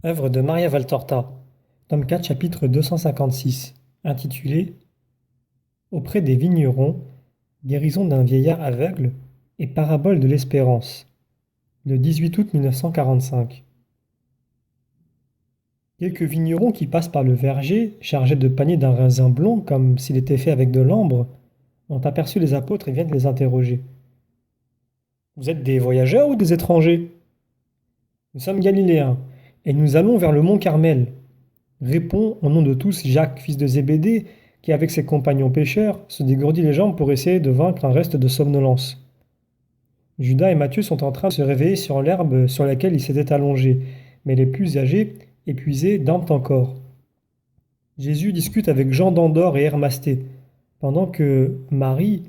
Œuvre de Maria Valtorta, tome 4, chapitre 256, intitulé Auprès des vignerons, guérison d'un vieillard aveugle et parabole de l'espérance, le 18 août 1945. Quelques vignerons qui passent par le verger, chargés de paniers d'un raisin blond comme s'il était fait avec de l'ambre, ont aperçu les apôtres et viennent les interroger. Vous êtes des voyageurs ou des étrangers? Nous sommes galiléens, et nous allons vers le mont Carmel. Répond au nom de tous Jacques, fils de Zébédée, qui avec ses compagnons pêcheurs se dégourdit les jambes pour essayer de vaincre un reste de somnolence. Judas et Matthieu sont en train de se réveiller sur l'herbe sur laquelle ils s'étaient allongés, mais les plus âgés, épuisés, dorment encore. Jésus discute avec Jean d'Andorre et Hermasté, pendant que Marie,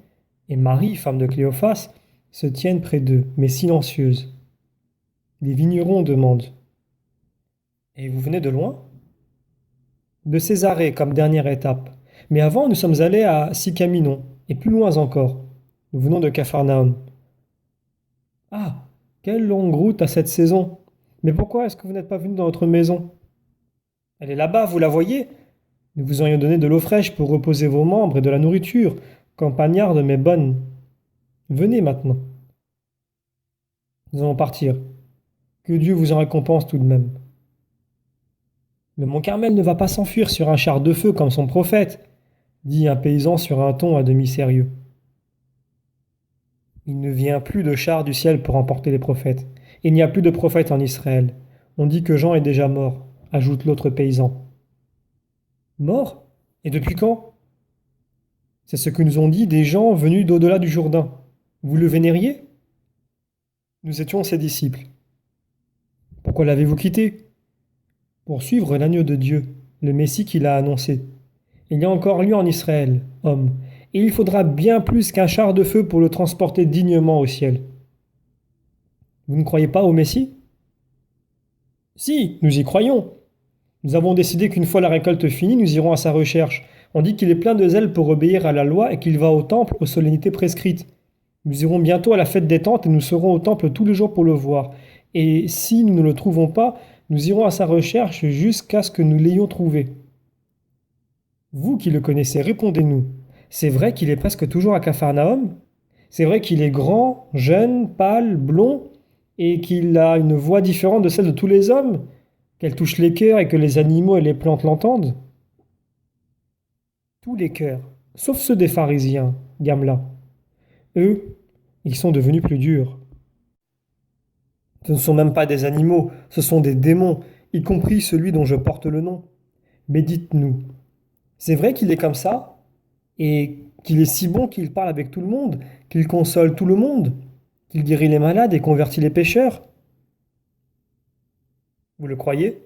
femme de Cléophas, se tiennent près d'eux, mais silencieuses. Les vignerons demandent: Et vous venez de loin? De Césarée comme dernière étape. Mais avant, nous sommes allés à Sicaminon, et plus loin encore. Nous venons de Capharnaüm. Ah, quelle longue route à cette saison! Mais pourquoi est-ce que vous n'êtes pas venu dans notre maison? Elle est là-bas, vous la voyez? Nous vous aurions donné de l'eau fraîche pour reposer vos membres et de la nourriture, campagnarde mais bonne. Venez maintenant. Nous allons partir. Que Dieu vous en récompense tout de même. Le mont Carmel ne va pas s'enfuir sur un char de feu comme son prophète, dit un paysan sur un ton à demi sérieux. Il ne vient plus de char du ciel pour emporter les prophètes. Il n'y a plus de prophètes en Israël. On dit que Jean est déjà mort, ajoute l'autre paysan. Mort? Et depuis quand? C'est ce que nous ont dit des gens venus d'au-delà du Jourdain. Vous le vénériez? Nous étions ses disciples. Pourquoi l'avez-vous quitté? Pour suivre l'agneau de Dieu, le Messie qu'il a annoncé. Il y a encore lieu en Israël, homme, et il faudra bien plus qu'un char de feu pour le transporter dignement au ciel. Vous ne croyez pas au Messie? Si, nous y croyons. Nous avons décidé qu'une fois la récolte finie, nous irons à sa recherche. On dit qu'il est plein de zèle pour obéir à la loi et qu'il va au temple aux solennités prescrites. Nous irons bientôt à la fête des tentes et nous serons au temple tous les jours pour le voir. Et si nous ne le trouvons pas, nous irons à sa recherche jusqu'à ce que nous l'ayons trouvé. Vous qui le connaissez, répondez-nous. C'est vrai qu'il est presque toujours à Capharnaüm? C'est vrai qu'il est grand, jeune, pâle, blond, et qu'il a une voix différente de celle de tous les hommes, qu'elle touche les cœurs et que les animaux et les plantes l'entendent? Tous les cœurs, sauf ceux des pharisiens, Gamla. Eux, ils sont devenus plus durs. Ce ne sont même pas des animaux, ce sont des démons, y compris celui dont je porte le nom. Mais dites-nous, c'est vrai qu'il est comme ça? Et qu'il est si bon qu'il parle avec tout le monde, qu'il console tout le monde, qu'il guérit les malades et convertit les pécheurs? Vous le croyez?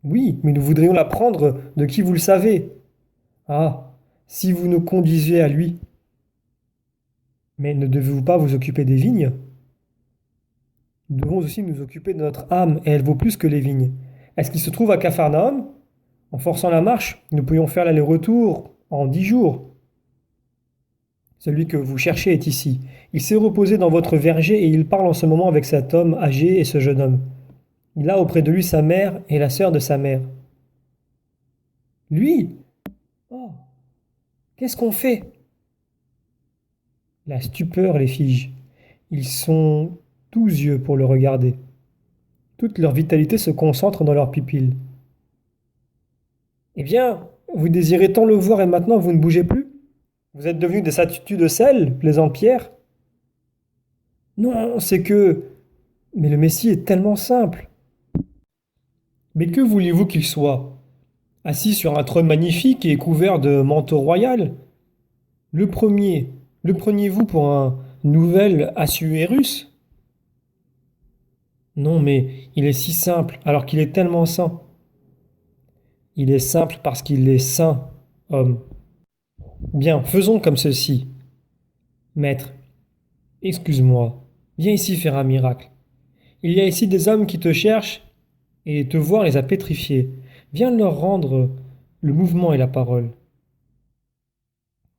Oui, mais nous voudrions l'apprendre de qui vous le savez. Ah, si vous nous conduisiez à lui. Mais ne devez-vous pas vous occuper des vignes? Nous devons aussi nous occuper de notre âme, et elle vaut plus que les vignes. Est-ce qu'il se trouve à Capharnaüm? En forçant la marche, nous pourrions faire l'aller-retour en 10 jours. Celui que vous cherchez est ici. Il s'est reposé dans votre verger et il parle en ce moment avec cet homme âgé et ce jeune homme. Il a auprès de lui sa mère et la sœur de sa mère. Lui? Oh, qu'est-ce qu'on fait? La stupeur les fige. Ils sont tous yeux pour le regarder. Toute leur vitalité se concentre dans leurs pupilles. Eh bien, vous désirez tant le voir et maintenant vous ne bougez plus? Vous êtes devenus des statues de sel, plaisante Pierre? Non, c'est que... Mais le Messie est tellement simple. Mais que voulez-vous qu'il soit? Assis sur un trône magnifique et couvert de manteau royal? Le premier, le preniez-vous pour un nouvel Assuérus? Non, mais il est si simple, alors qu'il est tellement saint. Il est simple parce qu'il est saint, homme. Bien, faisons comme ceci. Maître, excuse-moi, viens ici faire un miracle. Il y a ici des hommes qui te cherchent et te voir les a pétrifiés. Viens leur rendre le mouvement et la parole.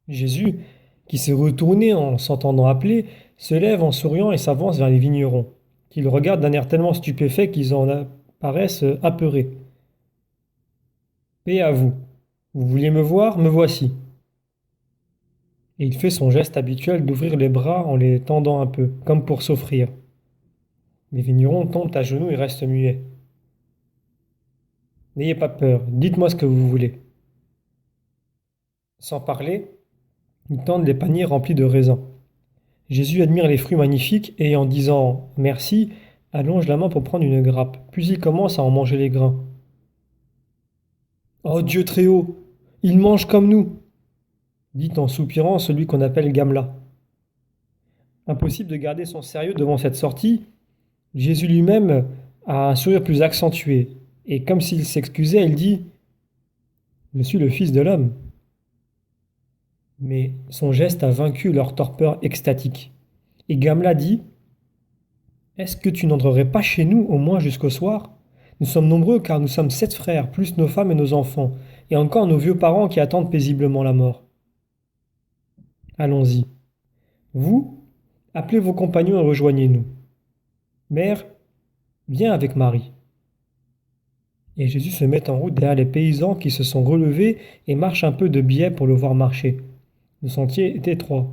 Jésus, qui s'est retourné en s'entendant appeler, se lève en souriant et s'avance vers les vignerons, qui le regardent d'un air tellement stupéfait qu'ils en paraissent apeurés. Paix à vous. Vous vouliez me voir, me voici. Et il fait son geste habituel d'ouvrir les bras en les tendant un peu, comme pour s'offrir. Les vignerons tombent à genoux et restent muets. N'ayez pas peur, dites-moi ce que vous voulez. Sans parler, ils tendent les paniers remplis de raisins. Jésus admire les fruits magnifiques et en disant merci, allonge la main pour prendre une grappe, puis il commence à en manger les grains. Oh Dieu très haut, il mange comme nous, dit en soupirant celui qu'on appelle Gamla. Impossible de garder son sérieux devant cette sortie, Jésus lui-même a un sourire plus accentué, et comme s'il s'excusait, il dit je suis le Fils de l'homme. Mais son geste a vaincu leur torpeur extatique. Et Gamla dit est-ce que tu n'entrerais pas chez nous au moins jusqu'au soir? Nous sommes nombreux car nous sommes 7 frères, plus nos femmes et nos enfants, et encore nos vieux parents qui attendent paisiblement la mort. Allons-y. Vous, appelez vos compagnons et rejoignez-nous. Mère, viens avec Marie. Et Jésus se met en route derrière les paysans qui se sont relevés et marchent un peu de biais pour le voir marcher. Le sentier est étroit,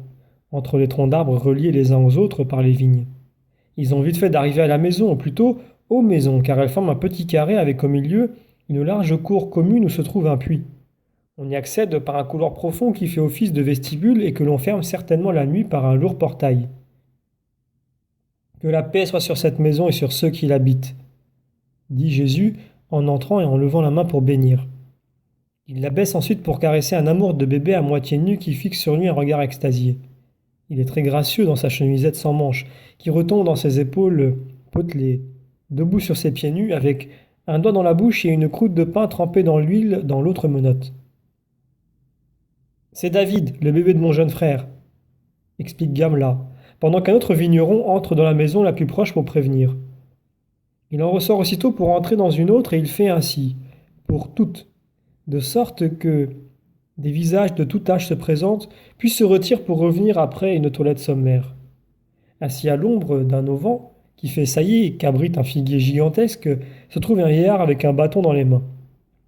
entre les troncs d'arbres reliés les uns aux autres par les vignes. Ils ont vite fait d'arriver à la maison, ou plutôt aux maisons, car elles forment un petit carré avec au milieu une large cour commune où se trouve un puits. On y accède par un couloir profond qui fait office de vestibule et que l'on ferme certainement la nuit par un lourd portail. Que la paix soit sur cette maison et sur ceux qui l'habitent, dit Jésus en entrant et en levant la main pour bénir. Il la baisse ensuite pour caresser un amour de bébé à moitié nu qui fixe sur lui un regard extasié. Il est très gracieux dans sa chemisette sans manches, qui retombe dans ses épaules potelées, debout sur ses pieds nus avec un doigt dans la bouche et une croûte de pain trempée dans l'huile dans l'autre menotte. C'est David, le bébé de mon jeune frère, explique Gamla, pendant qu'un autre vigneron entre dans la maison la plus proche pour prévenir. Il en ressort aussitôt pour entrer dans une autre et il fait ainsi, pour toutes, de sorte que des visages de tout âge se présentent, puis se retirent pour revenir après une toilette sommaire. Assis à l'ombre d'un auvent, qui fait saillie et qu'abrite un figuier gigantesque, se trouve un vieillard avec un bâton dans les mains.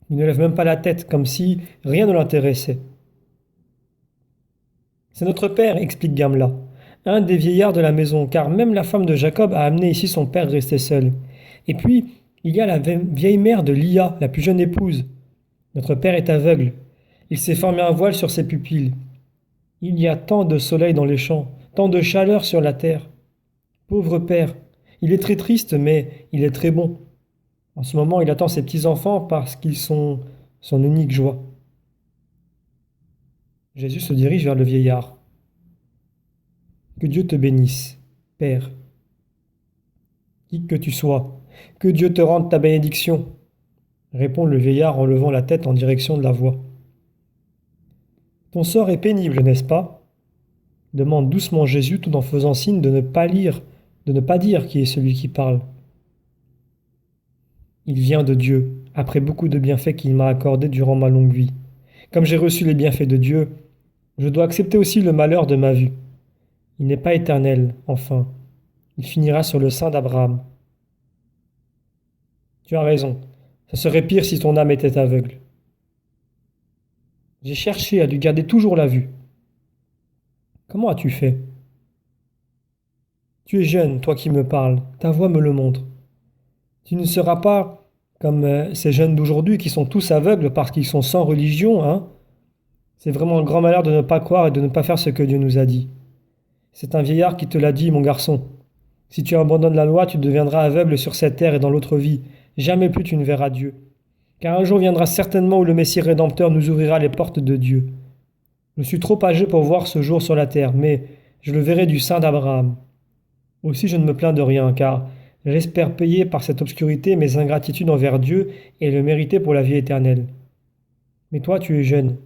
Il ne lève même pas la tête, comme si rien ne l'intéressait. C'est notre père, explique Gamla, un des vieillards de la maison, car même la femme de Jacob a amené ici son père resté seul. Et puis, il y a la vieille mère de Lia, la plus jeune épouse. Notre père est aveugle. Il s'est formé un voile sur ses pupilles. Il y a tant de soleil dans les champs, tant de chaleur sur la terre. Pauvre père, il est très triste, mais il est très bon. En ce moment, il attend ses petits-enfants parce qu'ils sont son unique joie. Jésus se dirige vers le vieillard. Que Dieu te bénisse, Père. Qui que tu sois, que Dieu te rende ta bénédiction, répond le vieillard en levant la tête en direction de la voix. Ton sort est pénible, n'est-ce pas? Demande doucement Jésus tout en faisant signe de ne pas lire, de ne pas dire qui est celui qui parle. Il vient de Dieu, après beaucoup de bienfaits qu'il m'a accordés durant ma longue vie. Comme j'ai reçu les bienfaits de Dieu, je dois accepter aussi le malheur de ma vie. Il n'est pas éternel, enfin. Il finira sur le sein d'Abraham. Tu as raison, ce serait pire si ton âme était aveugle. J'ai cherché à lui garder toujours la vue. Comment as-tu fait? Tu es jeune, toi qui me parles, ta voix me le montre. Tu ne seras pas comme ces jeunes d'aujourd'hui qui sont tous aveugles parce qu'ils sont sans religion, hein? C'est vraiment un grand malheur de ne pas croire et de ne pas faire ce que Dieu nous a dit. C'est un vieillard qui te l'a dit, mon garçon. Si tu abandonnes la loi, tu deviendras aveugle sur cette terre et dans l'autre vie. Jamais plus tu ne verras Dieu. Car un jour viendra certainement où le Messie rédempteur nous ouvrira les portes de Dieu. Je suis trop âgé pour voir ce jour sur la terre, mais je le verrai du sein d'Abraham. Aussi je ne me plains de rien, car j'espère payer par cette obscurité mes ingratitudes envers Dieu et le mériter pour la vie éternelle. Mais toi tu es jeune.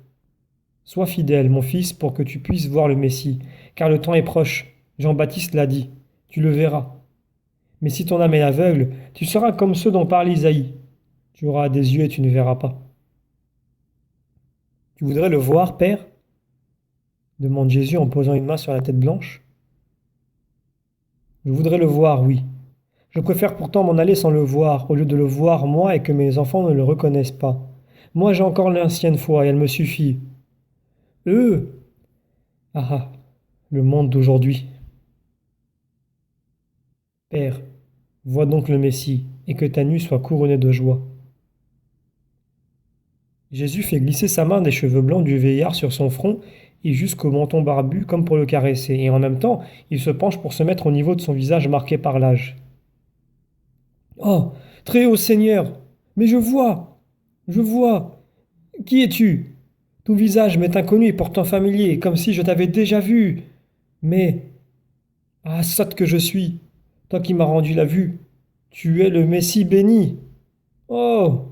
Sois fidèle, mon fils, pour que tu puisses voir le Messie, car le temps est proche. Jean-Baptiste l'a dit, tu le verras. Mais si ton âme est aveugle, tu seras comme ceux dont parle Isaïe. Tu auras des yeux et tu ne verras pas. Tu voudrais le voir, Père? Demande Jésus en posant une main sur la tête blanche. Je voudrais le voir, oui. Je préfère pourtant m'en aller sans le voir, au lieu de le voir moi et que mes enfants ne le reconnaissent pas. Moi j'ai encore l'ancienne foi et elle me suffit. Eux, ah ah, le monde d'aujourd'hui. Père, vois donc le Messie, et que ta nuit soit couronnée de joie. Jésus fait glisser sa main des cheveux blancs du vieillard sur son front et jusqu'au menton barbu comme pour le caresser, et en même temps, il se penche pour se mettre au niveau de son visage marqué par l'âge. Oh, très haut Seigneur, mais je vois. Qui es-tu? Ton visage m'est inconnu et pourtant familier, comme si je t'avais déjà vu. Mais, ah, sotte que je suis, toi qui m'as rendu la vue, tu es le Messie béni. Oh!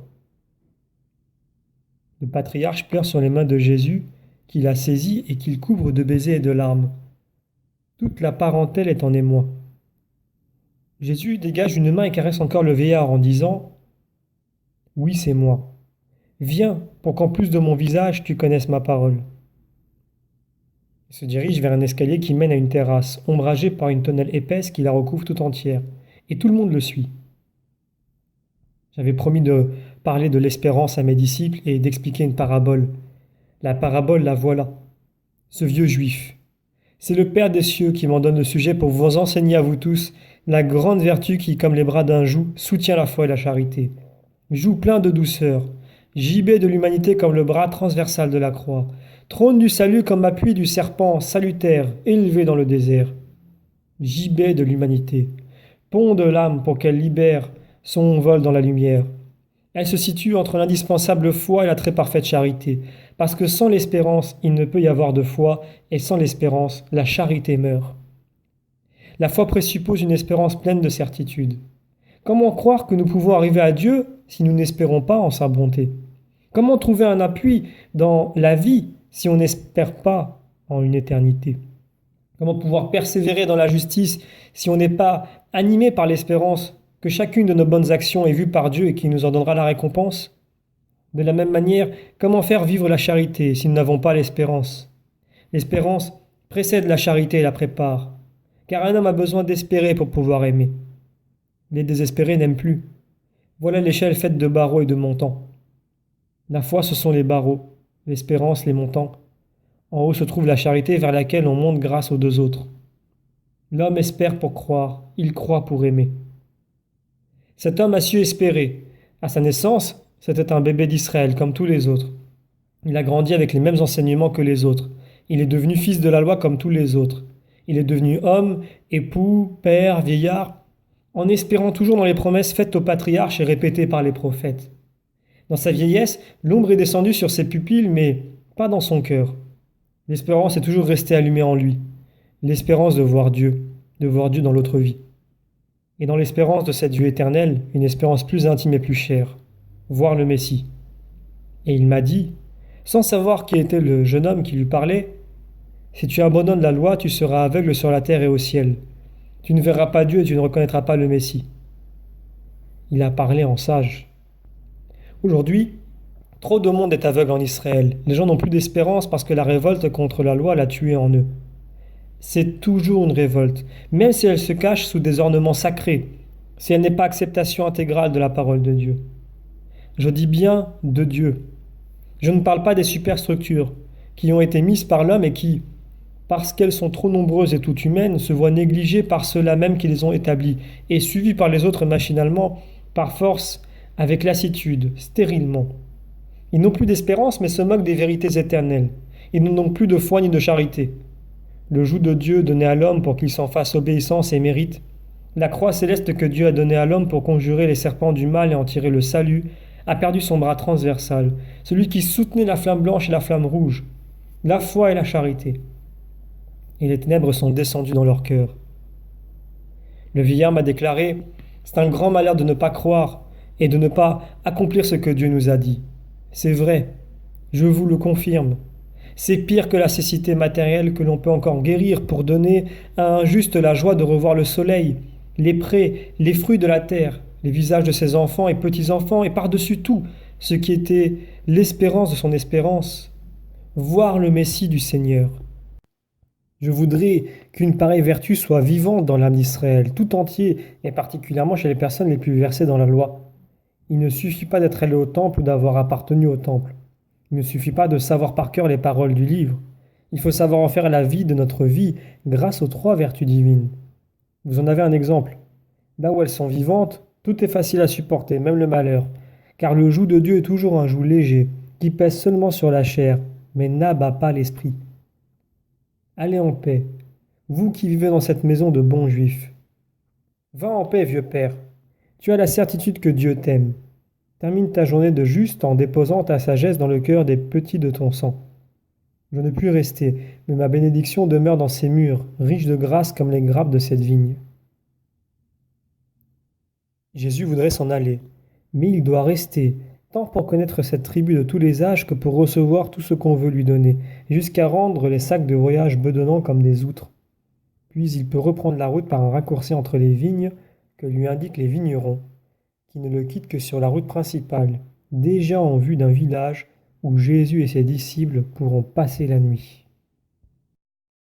Le patriarche pleure sur les mains de Jésus, qu'il a saisi et qu'il couvre de baisers et de larmes. Toute la parentèle est en émoi. Jésus dégage une main et caresse encore le vieillard en disant: Oui, c'est moi. Viens, pour qu'en plus de mon visage, tu connaisses ma parole. Il se dirige vers un escalier qui mène à une terrasse, ombragée par une tonnelle épaisse qui la recouvre tout entière, et tout le monde le suit. J'avais promis de parler de l'espérance à mes disciples et d'expliquer une parabole. La parabole, la voilà. Ce vieux juif. C'est le Père des cieux qui m'en donne le sujet pour vous enseigner à vous tous la grande vertu qui, comme les bras d'un joug, soutient la foi et la charité. Joug plein de douceur, gibet de l'humanité comme le bras transversal de la croix, trône du salut comme appui du serpent salutaire élevé dans le désert. Gibet de l'humanité, pont de l'âme pour qu'elle libère son vol dans la lumière. Elle se situe entre l'indispensable foi et la très parfaite charité, parce que sans l'espérance, il ne peut y avoir de foi, et sans l'espérance, la charité meurt. La foi présuppose une espérance pleine de certitude. Comment croire que nous pouvons arriver à Dieu si nous n'espérons pas en sa bonté? Comment trouver un appui dans la vie si on n'espère pas en une éternité? Comment pouvoir persévérer dans la justice si on n'est pas animé par l'espérance que chacune de nos bonnes actions est vue par Dieu et qu'il nous en donnera la récompense? De la même manière, comment faire vivre la charité si nous n'avons pas l'espérance? L'espérance précède la charité et la prépare, car un homme a besoin d'espérer pour pouvoir aimer. Les désespérés n'aiment plus. Voilà l'échelle faite de barreaux et de montants. La foi, ce sont les barreaux, l'espérance, les montants. En haut se trouve la charité vers laquelle on monte grâce aux deux autres. L'homme espère pour croire, il croit pour aimer. Cet homme a su espérer. À sa naissance, c'était un bébé d'Israël comme tous les autres. Il a grandi avec les mêmes enseignements que les autres. Il est devenu fils de la loi comme tous les autres. Il est devenu homme, époux, père, vieillard, en espérant toujours dans les promesses faites aux patriarches et répétées par les prophètes. Dans sa vieillesse, l'ombre est descendue sur ses pupilles, mais pas dans son cœur. L'espérance est toujours restée allumée en lui. L'espérance de voir Dieu dans l'autre vie. Et dans l'espérance de cette vie éternelle, une espérance plus intime et plus chère, voir le Messie. Et il m'a dit, sans savoir qui était le jeune homme qui lui parlait: Si tu abandonnes la loi, tu seras aveugle sur la terre et au ciel. Tu ne verras pas Dieu et tu ne reconnaîtras pas le Messie. Il a parlé en sage. Aujourd'hui, trop de monde est aveugle en Israël. Les gens n'ont plus d'espérance parce que la révolte contre la loi l'a tué en eux. C'est toujours une révolte, même si elle se cache sous des ornements sacrés, si elle n'est pas acceptation intégrale de la parole de Dieu. Je dis bien de Dieu. Je ne parle pas des superstructures qui ont été mises par l'homme et qui, parce qu'elles sont trop nombreuses et toutes humaines, se voient négligées par ceux-là même qui les ont établies et suivies par les autres machinalement, par force, avec lassitude, stérilement. Ils n'ont plus d'espérance mais se moquent des vérités éternelles. Ils n'ont plus de foi ni de charité. Le joug de Dieu donné à l'homme pour qu'il s'en fasse obéissance et mérite, la croix céleste que Dieu a donnée à l'homme pour conjurer les serpents du mal et en tirer le salut, a perdu son bras transversal, celui qui soutenait la flamme blanche et la flamme rouge, la foi et la charité. Et les ténèbres sont descendues dans leur cœur. Le vieillard m'a déclaré: C'est un grand malheur de ne pas croire et de ne pas accomplir ce que Dieu nous a dit. C'est vrai, je vous le confirme. C'est pire que la cécité matérielle que l'on peut encore guérir pour donner à un juste la joie de revoir le soleil, les prés, les fruits de la terre, les visages de ses enfants et petits-enfants, et par-dessus tout, ce qui était l'espérance de son espérance, voir le Messie du Seigneur. Je voudrais qu'une pareille vertu soit vivante dans l'âme d'Israël, tout entier, et particulièrement chez les personnes les plus versées dans la loi. Il ne suffit pas d'être allé au temple ou d'avoir appartenu au temple. Il ne suffit pas de savoir par cœur les paroles du livre. Il faut savoir en faire la vie de notre vie grâce aux trois vertus divines. Vous en avez un exemple. Là où elles sont vivantes, tout est facile à supporter, même le malheur. Car le joug de Dieu est toujours un joug léger, qui pèse seulement sur la chair, mais n'abat pas l'esprit. Allez en paix, vous qui vivez dans cette maison de bons juifs. Va en paix, vieux père. Tu as la certitude que Dieu t'aime. Termine ta journée de juste en déposant ta sagesse dans le cœur des petits de ton sang. Je ne puis rester, mais ma bénédiction demeure dans ces murs, riches de grâce comme les grappes de cette vigne. Jésus voudrait s'en aller, mais il doit rester, tant pour connaître cette tribu de tous les âges que pour recevoir tout ce qu'on veut lui donner, jusqu'à rendre les sacs de voyage bedonnants comme des outres. Puis il peut reprendre la route par un raccourci entre les vignes que lui indiquent les vignerons, qui ne le quittent que sur la route principale, déjà en vue d'un village où Jésus et ses disciples pourront passer la nuit.